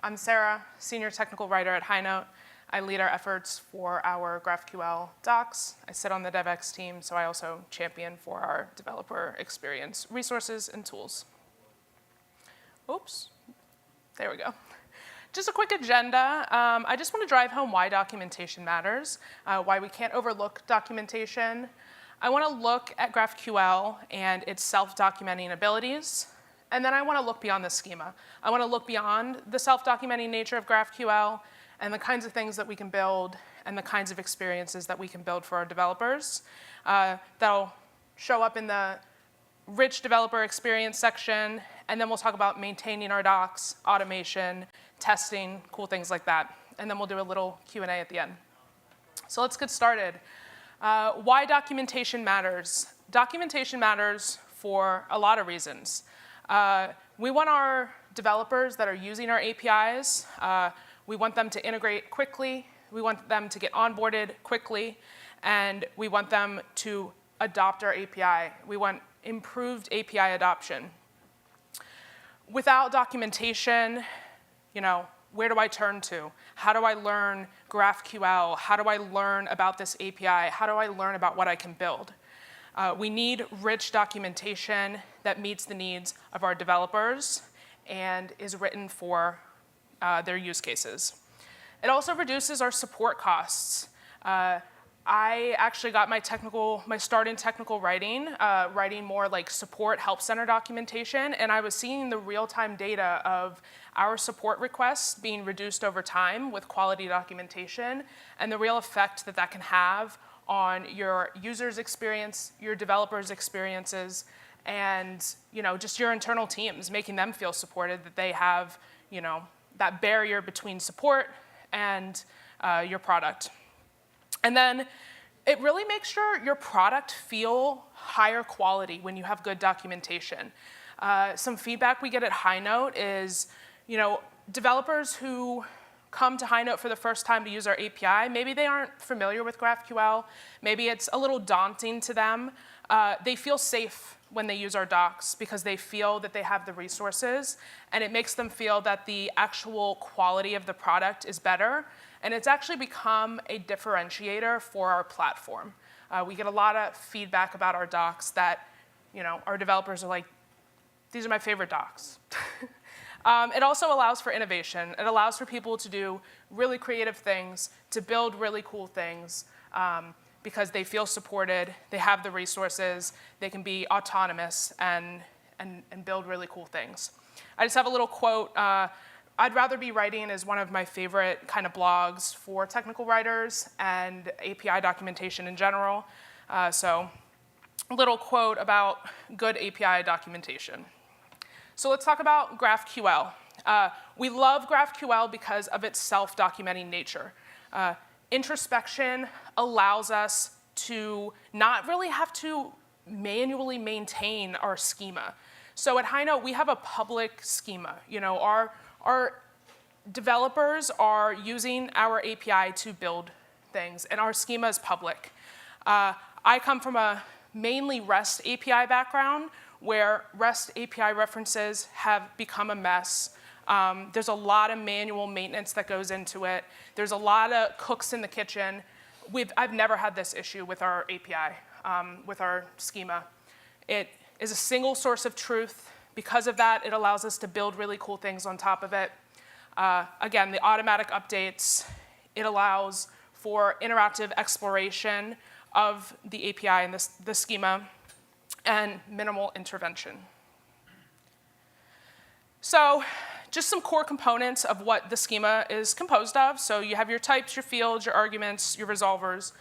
I'm Sarah, Senior Technical Writer at Highnote. I lead our efforts for our GraphQL Docs. I sit on the DevEx team, so I also champion for our developer experience resources and tools. Oops, there we go. Just a quick agenda. I just want to drive home why documentation matters, why we can't overlook documentation. I want to look at GraphQL and its self-documenting abilities. And then I want to look beyond the schema. I want to look beyond the self-documenting nature of GraphQL and the kinds of things that we can build and the kinds of experiences that we can build for our developers. That'll show up in the rich developer experience section, and then we'll talk about maintaining our docs, automation, testing, cool things like that. And then we'll do a little Q&A at the end. So let's get started. Why documentation matters. Documentation matters for a lot of reasons. We want our developers that are using our APIs, we want them to integrate quickly, we want them to get onboarded quickly, and we want them to adopt our API. We want improved API adoption. Without documentation, where do I turn to? How do I learn GraphQL? How do I learn about this API? How do I learn about what I can build? We need rich documentation that meets the needs of our developers and is written for their use cases. It also reduces our support costs. I actually got my start in technical writing, writing more like support help center documentation, and I was seeing the real-time data of our support requests being reduced over time with quality documentation, and the real effect that that can have on your user's experience, your developers' experiences, and just your internal teams, making them feel supported, that they have that barrier between support and your product. And then it really makes sure your product feel higher quality when you have good documentation. Some feedback we get at Highnote is, developers who come to Highnote for the first time to use our API, maybe they aren't familiar with GraphQL, maybe it's a little daunting to them. They feel safe when they use our docs because they feel that they have the resources, and it makes them feel that the actual quality of the product is better. And it's actually become a differentiator for our platform. We get a lot of feedback about our docs that our developers are like, these are my favorite docs. It also allows for innovation. It allows for people to do really creative things, to build really cool things, because they feel supported, they have the resources, they can be autonomous and build really cool things. I just have a little quote. I'd rather be writing is one of my favorite kind of blogs for technical writers and API documentation in general. So a little quote about good API documentation. So let's talk about GraphQL. We love GraphQL because of its self-documenting nature. Introspection allows us to not really have to manually maintain our schema. So at Highnote, we have a public schema. Our developers are using our API to build things, and our schema is public. I come from a mainly REST API background, where REST API references have become a mess. There's a lot of manual maintenance that goes into it. There's a lot of cooks in the kitchen. I've never had this issue with our API, with our schema. It is a single source of truth. Because of that, it allows us to build really cool things on top of it. Again, the automatic updates, it allows for interactive exploration of the API and the schema, and minimal intervention. So just some core components of what the schema is composed of. So you have your types, your fields, your arguments, your resolvers,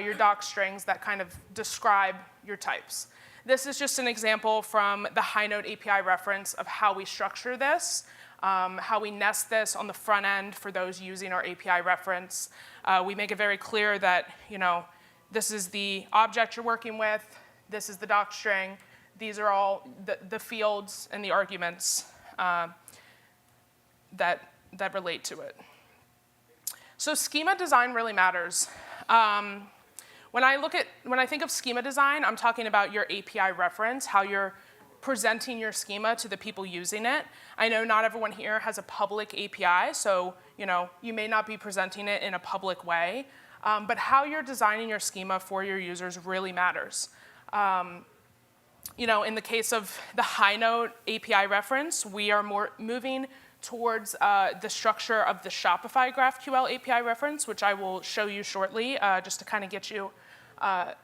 your doc strings that kind of describe your types. This is just an example from the Highnote API reference of how we structure this, how we nest this on the front end for those using our API reference. We make it very clear that this is the object you're working with, this is the doc string, these are all the fields and the arguments that relate to it. So schema design really matters. When I think of schema design, I'm talking about your API reference, how you're presenting your schema to the people using it. I know not everyone here has a public API, so you may not be presenting it in a public way, but how you're designing your schema for your users really matters. In the case of the Highnote API reference, we are moving towards the structure of the Shopify GraphQL API reference, which I will show you shortly, just to kind of get you a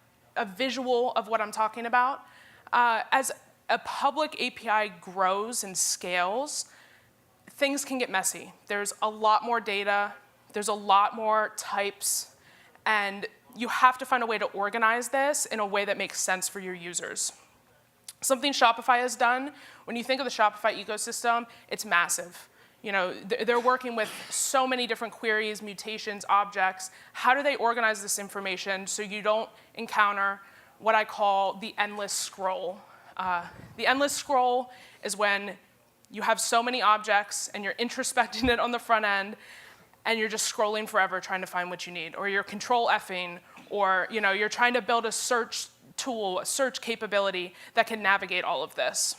visual of what I'm talking about. As a public API grows and scales, things can get messy. There's a lot more data, there's a lot more types, and you have to find a way to organize this in a way that makes sense for your users. Something Shopify has done, when you think of the Shopify ecosystem, it's massive. They're working with so many different queries, mutations, objects. How do they organize this information so you don't encounter what I call the endless scroll? The endless scroll is when you have so many objects and you're introspecting it on the front end and you're just scrolling forever trying to find what you need, or you're control F'ing, or you're trying to build a search tool, a search capability that can navigate all of this.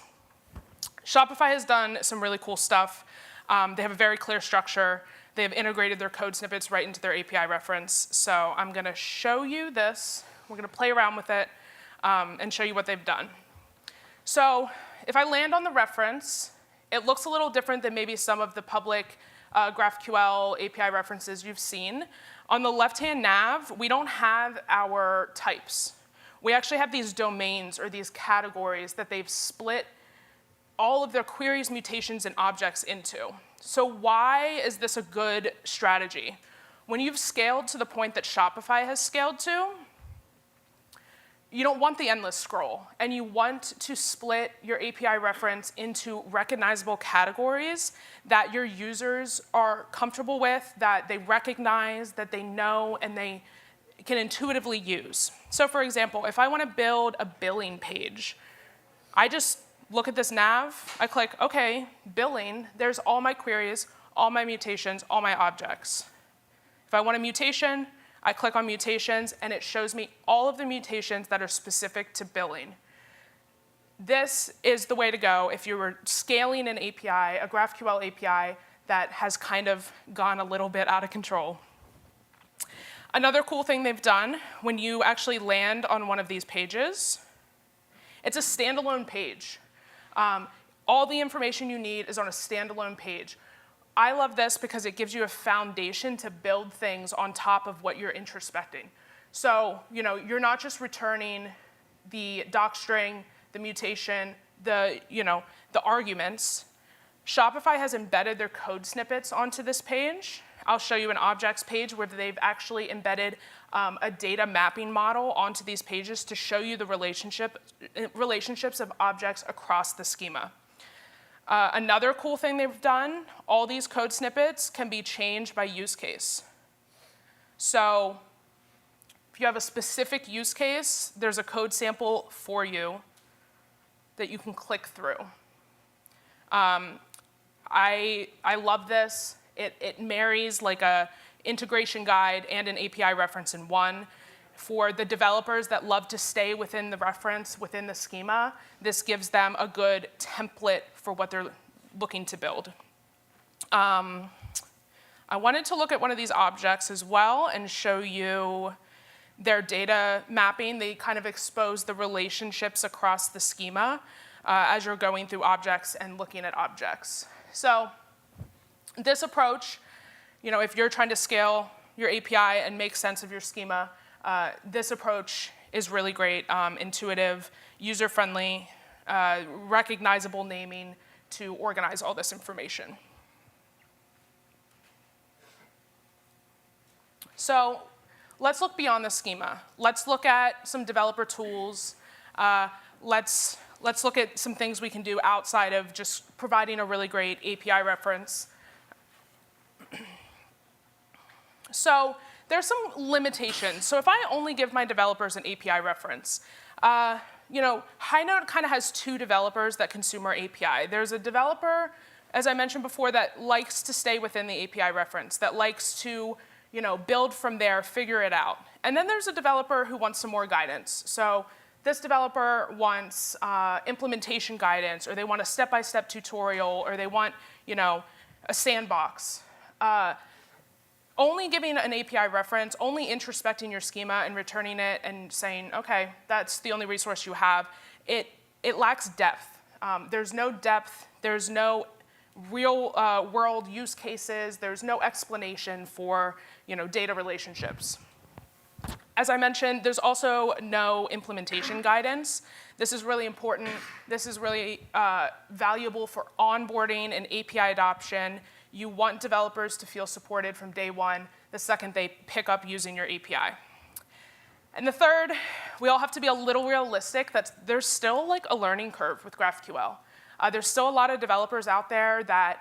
Shopify has done some really cool stuff. They have a very clear structure. They have integrated their code snippets right into their API reference. So I'm going to show you this. We're going to play around with it and show you what they've done. So if I land on the reference, it looks a little different than maybe some of the public GraphQL API references you've seen. On the left-hand nav, we don't have our types. We actually have these domains or these categories that they've split all of their queries, mutations, and objects into. So why is this a good strategy? When you've scaled to the point that Shopify has scaled to, you don't want the endless scroll, and you want to split your API reference into recognizable categories that your users are comfortable with, that they recognize, that they know, and they can intuitively use. So for example, if I want to build a billing page, I just look at this nav, I click, OK, billing, there's all my queries, all my mutations, all my objects. If I want a mutation, I click on mutations, and it shows me all of the mutations that are specific to billing. This is the way to go if you were scaling an API, a GraphQL API that has kind of gone a little bit out of control. Another cool thing they've done, when you actually land on one of these pages, it's a standalone page. All the information you need is on a standalone page. I love this because it gives you a foundation to build things on top of what you're introspecting. So you're not just returning the doc string, the mutation, the arguments. Shopify has embedded their code snippets onto this page. I'll show you an objects page where they've actually embedded a data mapping model onto these pages to show you the relationships of objects across the schema. Another cool thing they've done, all these code snippets can be changed by use case. So if you have a specific use case, there's a code sample for you that you can click through. I love this. It marries like a integration guide and an API reference in one. For the developers that love to stay within the reference, within the schema, this gives them a good template for what they're looking to build. I wanted to look at one of these objects as well and show you their data mapping. They kind of expose the relationships across the schema as you're going through objects and looking at objects. So this approach, if you're trying to scale your API and make sense of your schema, this approach is really great, intuitive, user-friendly, recognizable naming to organize all this information. So let's look beyond the schema. Let's look at some developer tools. Let's look at some things we can do outside of just providing a really great API reference. So there's some limitations. So if I only give my developers an API reference, Highnote kind of has two developers that consume our API. There's a developer, as I mentioned before, that likes to stay within the API reference, that likes to build from there, figure it out. And then there's a developer who wants some more guidance. So this developer wants implementation guidance, or they want a step-by-step tutorial, or they want, a sandbox. Only giving an API reference, only introspecting your schema and returning it and saying, okay, that's the only resource you have, it lacks depth. There's no depth, there's no real world use cases, there's no explanation for data relationships. As I mentioned, there's also no implementation guidance. This is really important. This is really valuable for onboarding and API adoption. You want developers to feel supported from day one, the second they pick up using your API. And the third, we all have to be a little realistic that there's still a learning curve with GraphQL. There's still a lot of developers out there that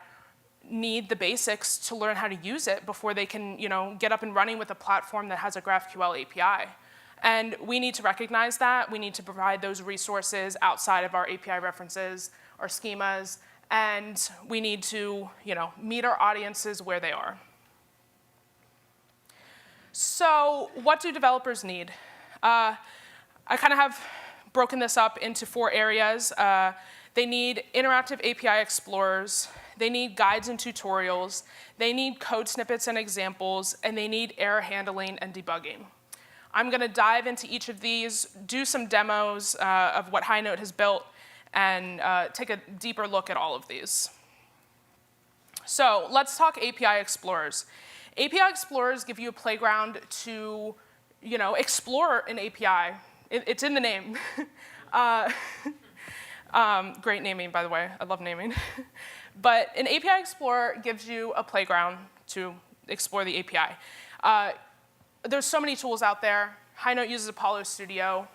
need the basics to learn how to use it before they can get up and running with a platform that has a GraphQL API. And we need to recognize that. We need to provide those resources outside of our API references, our schemas, and we need to meet our audiences where they are. So what do developers need? I kind of have broken this up into 4 areas. They need interactive API explorers, they need guides and tutorials, they need code snippets and examples, and they need error handling and debugging. I'm going to dive into each of these, do some demos of what Highnote has built, and take a deeper look at all of these. So let's talk API explorers. API explorers give you a playground to explore an API. It's in the name. Great naming, by the way. I love naming. But an API explorer gives you a playground to explore the API. There's so many tools out there. Highnote uses Apollo Studio.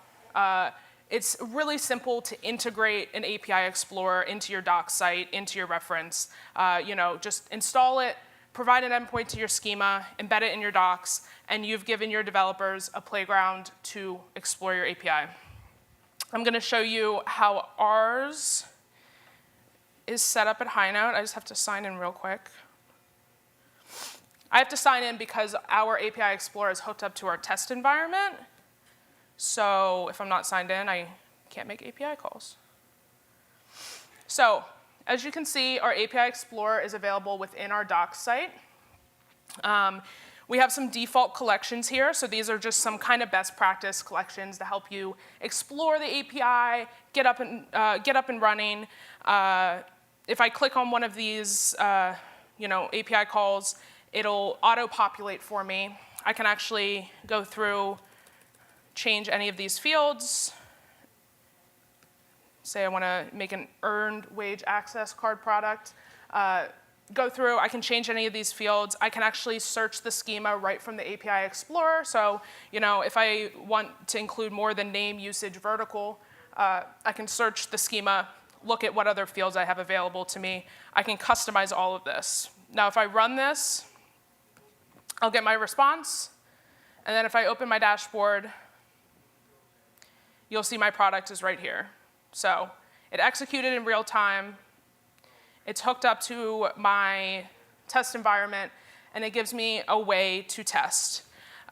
It's really simple to integrate an API explorer into your docs site, into your reference. Just install it, provide an endpoint to your schema, embed it in your docs, and you've given your developers a playground to explore your API. I'm going to show you how ours is set up at Highnote. I just have to sign in real quick. I have to sign in because our API Explorer is hooked up to our test environment. So if I'm not signed in, I can't make API calls. So as you can see, our API Explorer is available within our docs site. We have some default collections here, so these are just some kind of best practice collections to help you explore the API, get up and running. If I click on one of these, API calls, it'll auto-populate for me. I can actually go through, change any of these fields. Say I want to make an earned wage access card product. Go through, I can change any of these fields. I can actually search the schema right from the API Explorer. So, if I want to include more than name, usage, vertical, I can search the schema, look at what other fields I have available to me. I can customize all of this. Now, if I run this, I'll get my response. And then if I open my dashboard, you'll see my product is right here. So it executed in real time. It's hooked up to my test environment, and it gives me a way to test.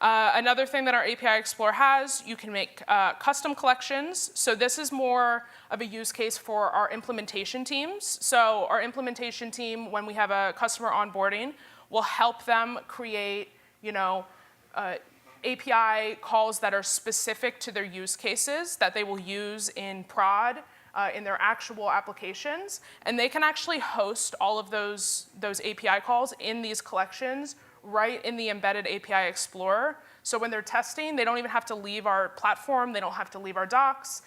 Another thing that our API Explorer has, you can make custom collections. So this is more of a use case for our implementation teams. So our implementation team, when we have a customer onboarding, will help them create, API calls that are specific to their use cases that they will use in prod, in their actual applications. And they can actually host all of those API calls in these collections right in the embedded API Explorer. So when they're testing, they don't even have to leave our platform. They don't have to leave our docs.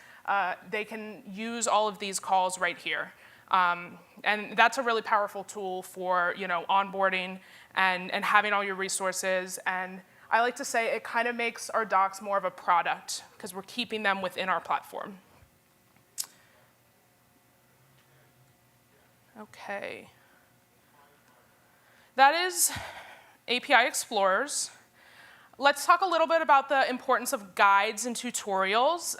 They can use all of these calls right here. And that's a really powerful tool for onboarding and having all your resources. And I like to say it kind of makes our docs more of a product because we're keeping them within our platform. Okay. That is API Explorers. Let's talk a little bit about the importance of guides and tutorials.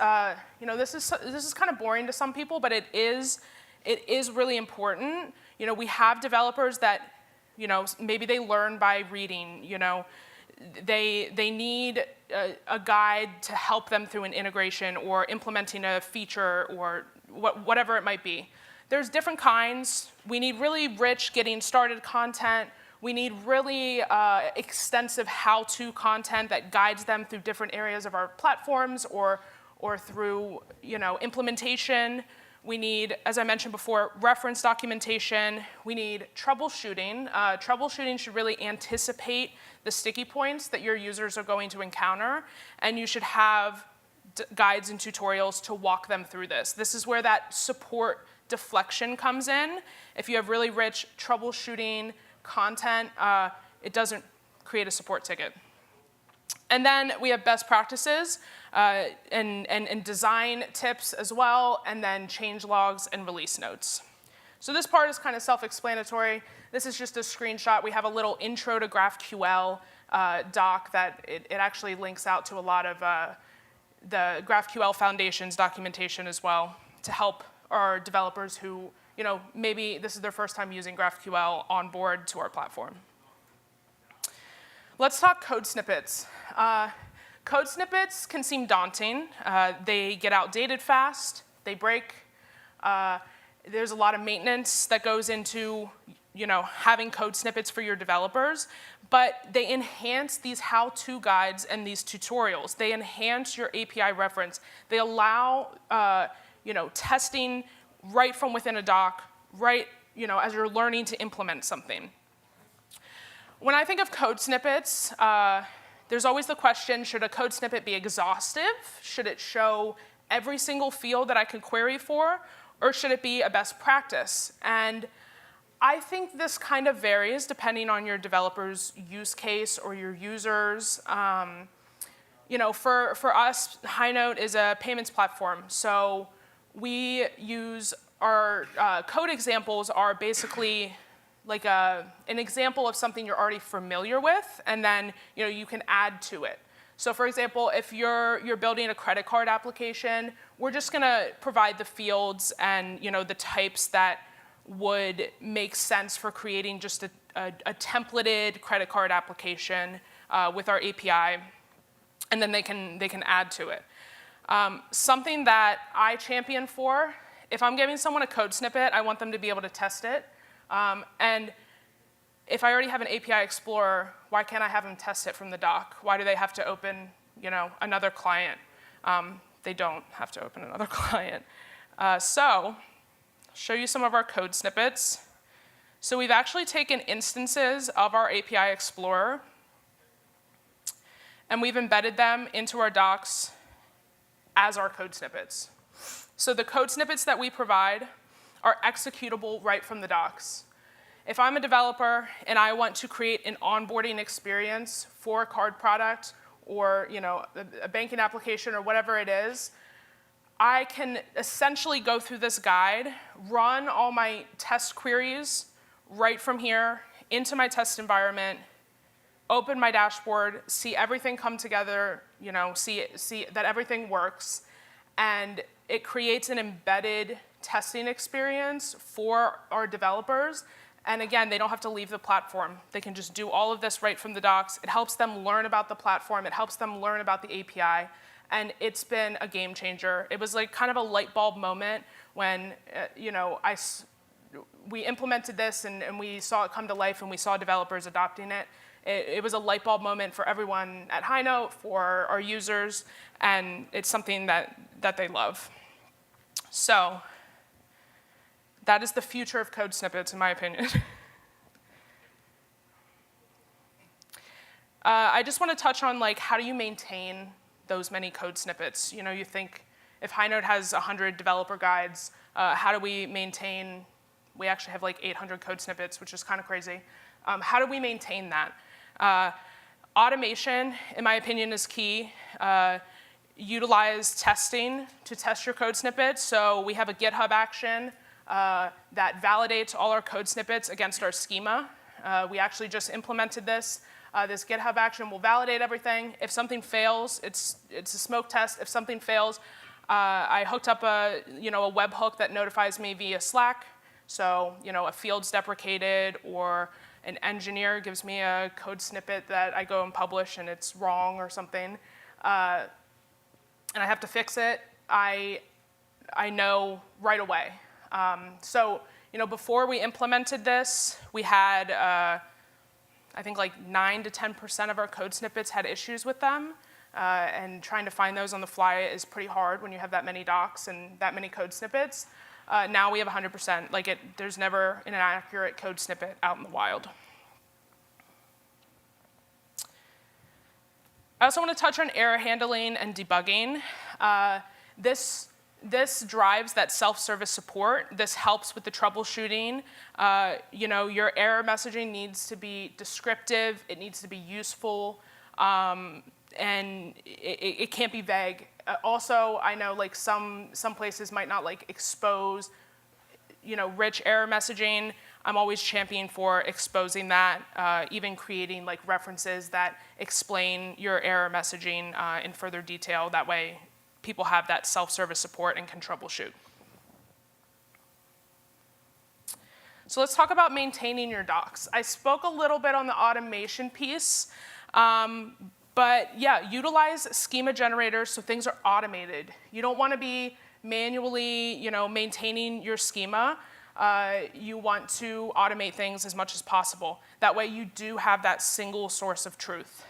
This is kind of boring to some people, but it is really important. We have developers that, maybe they learn by reading. They need a guide to help them through an integration or implementing a feature or whatever it might be. There's different kinds. We need really rich getting started content. We need really extensive how-to content that guides them through different areas of our platforms or through implementation. We need, as I mentioned before, reference documentation. We need troubleshooting. Troubleshooting should really anticipate the sticky points that your users are going to encounter, and you should have guides and tutorials to walk them through this. This is where that support deflection comes in. If you have really rich troubleshooting content, it doesn't create a support ticket. And then we have best practices and design tips as well, and then change logs and release notes. So this part is kind of self-explanatory. This is just a screenshot. We have a little intro to GraphQL doc that it actually links out to a lot of the GraphQL Foundation's documentation as well to help our developers who, maybe this is their first time using GraphQL on board to our platform. Let's talk code snippets. Code snippets can seem daunting. They get outdated fast. They break. There's a lot of maintenance that goes into having code snippets for your developers, but they enhance these how-to guides and these tutorials. They enhance your API reference. They allow testing right from within a doc, right as you're learning to implement something. When I think of code snippets, there's always the question, should a code snippet be exhaustive? Should it show every single field that I can query for? Or should it be a best practice? And I think this kind of varies depending on your developer's use case or your users. For us, Highnote is a payments platform. So we use our code examples are basically like an example of something you're already familiar with, and then you can add to it. So for example, if you're building a credit card application, we're just going to provide the fields and the types that would make sense for creating just a templated credit card application with our API, and then they can add to it. Something that I champion for, if I'm giving someone a code snippet, I want them to be able to test it. And if I already have an API Explorer, why can't I have them test it from the doc? Why do they have to open, another client? They don't have to open another client. So I'll show you some of our code snippets. So we've actually taken instances of our API Explorer, and we've embedded them into our docs as our code snippets. So the code snippets that we provide are executable right from the docs. If I'm a developer and I want to create an onboarding experience for a card product or a banking application or whatever it is, I can essentially go through this guide, run all my test queries right from here into my test environment, open my dashboard, see everything come together, see that everything works, and it creates an embedded testing experience for our developers. And again, they don't have to leave the platform. They can just do all of this right from the docs. It helps them learn about the platform. It helps them learn about the API. And it's been a game changer. It was like kind of a light bulb moment when we implemented this and we saw it come to life and we saw developers adopting it. It was a light bulb moment for everyone at Highnote, for our users, and it's something that they love. So that is the future of code snippets, in my opinion. I just want to touch on how do you maintain those many code snippets? You think if Highnote has 100 developer guides, how do we maintain? We actually have 800 code snippets, which is kind of crazy. How do we maintain that? Automation, in my opinion, is key. Utilize testing to test your code snippets. So we have a GitHub action that validates all our code snippets against our schema. We actually just implemented this. This GitHub action will validate everything. If something fails, it's a smoke test. If something fails, I hooked up a webhook that notifies me via Slack. So a field's deprecated or an engineer gives me a code snippet that I go and publish and it's wrong or something, and I have to fix it, I know right away. So before we implemented this, we had, I think like 9 to 10% of our code snippets had issues with them. And trying to find those on the fly is pretty hard when you have that many docs and that many code snippets. Now we have 100%. There's never an inaccurate code snippet out in the wild. I also want to touch on error handling and debugging. This drives that self-service support. This helps with the troubleshooting. Your error messaging needs to be descriptive. It needs to be useful. And it can't be vague. Also, I know some places might not expose, rich error messaging. I'm always championing for exposing that, even creating references that explain your error messaging in further detail. That way, people have that self-service support and can troubleshoot. So let's talk about maintaining your docs. I spoke a little bit on the automation piece. But yeah, utilize schema generators so things are automated. You don't want to be manually, maintaining your schema. You want to automate things as much as possible. That way you do have that single source of truth.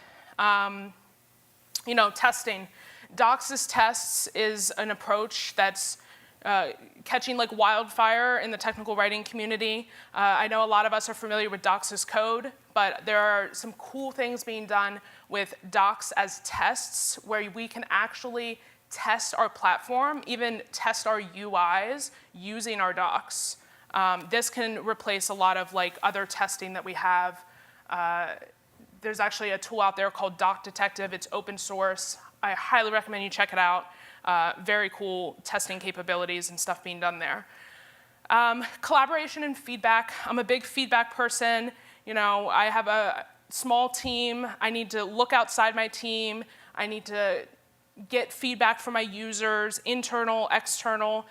Testing. Docs' tests is an approach that's catching wildfire in the technical writing community. I know a lot of us are familiar with Docs' code, but there are some cool things being done with Docs as tests where we can actually test our platform, even test our UIs using our Docs. This can replace a lot of other testing that we have. There's actually a tool out there called Doc Detective. It's open source. I highly recommend you check it out. Very cool testing capabilities and stuff being done there. Collaboration and feedback. I'm a big feedback person. I have a small team. I need to look outside my team. I need to get feedback from my users, internal, external,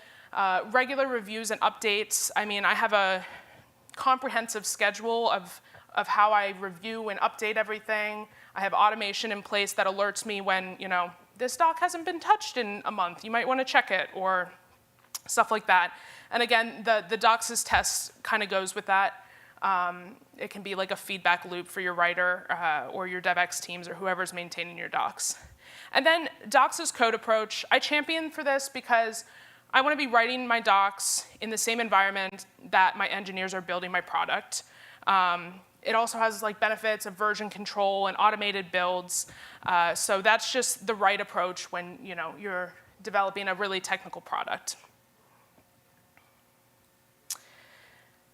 regular reviews and updates. I have a comprehensive schedule of how I review and update everything. I have automation in place that alerts me when, this doc hasn't been touched in a month. You might want to check it, or stuff like that. And again, the Docs' test kind of goes with that. It can be like a feedback loop for your writer or your DevEx teams or whoever's maintaining your docs. And then Docs' code approach. I champion for this because I want to be writing my docs in the same environment that my engineers are building my product. It also has benefits of version control and automated builds. So that's just the right approach when you're developing a really technical product.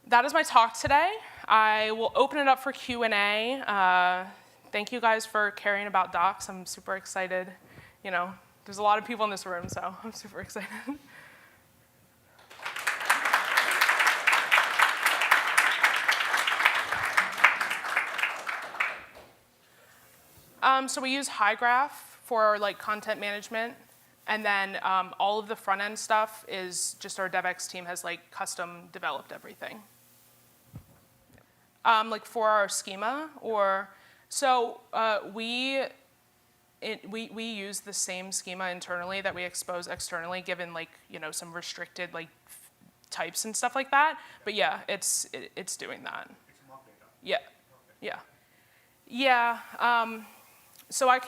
That is my talk today. I will open it up for Q&A. Thank you guys for caring about docs. I'm super excited. There's a lot of people in this room, so I'm super excited. So we use HighGraph for content management, and then all of the front end stuff is just our DevEx team has custom developed everything. For our schema, we use the same schema internally that we expose externally, given some restricted types and stuff like that. But yeah, it's doing that. It's mock data. Yeah, Okay. yeah. So I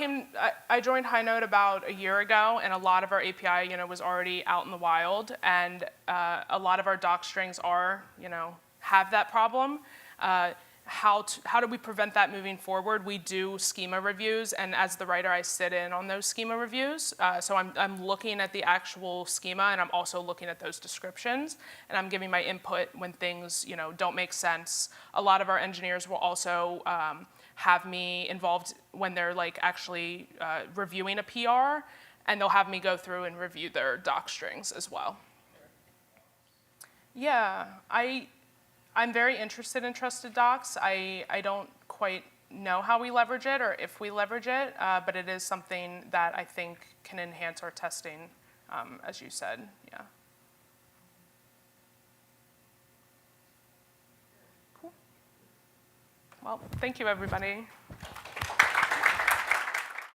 joined Highnote about a year ago, and a lot of our API, was already out in the wild, and a lot of our doc strings have that problem. How do we prevent that moving forward? We do schema reviews, and as the writer, I sit in on those schema reviews. So I'm looking at the actual schema, and I'm also looking at those descriptions, and I'm giving my input when things don't make sense. A lot of our engineers will also have me involved when they're actually reviewing a PR, and they'll have me go through and review their doc strings as well. Yeah, I'm very interested in trusted docs. I don't quite know how we leverage it or if we leverage it, but it is something that I think can enhance our testing, as you said, yeah. Cool. Well, thank you, everybody.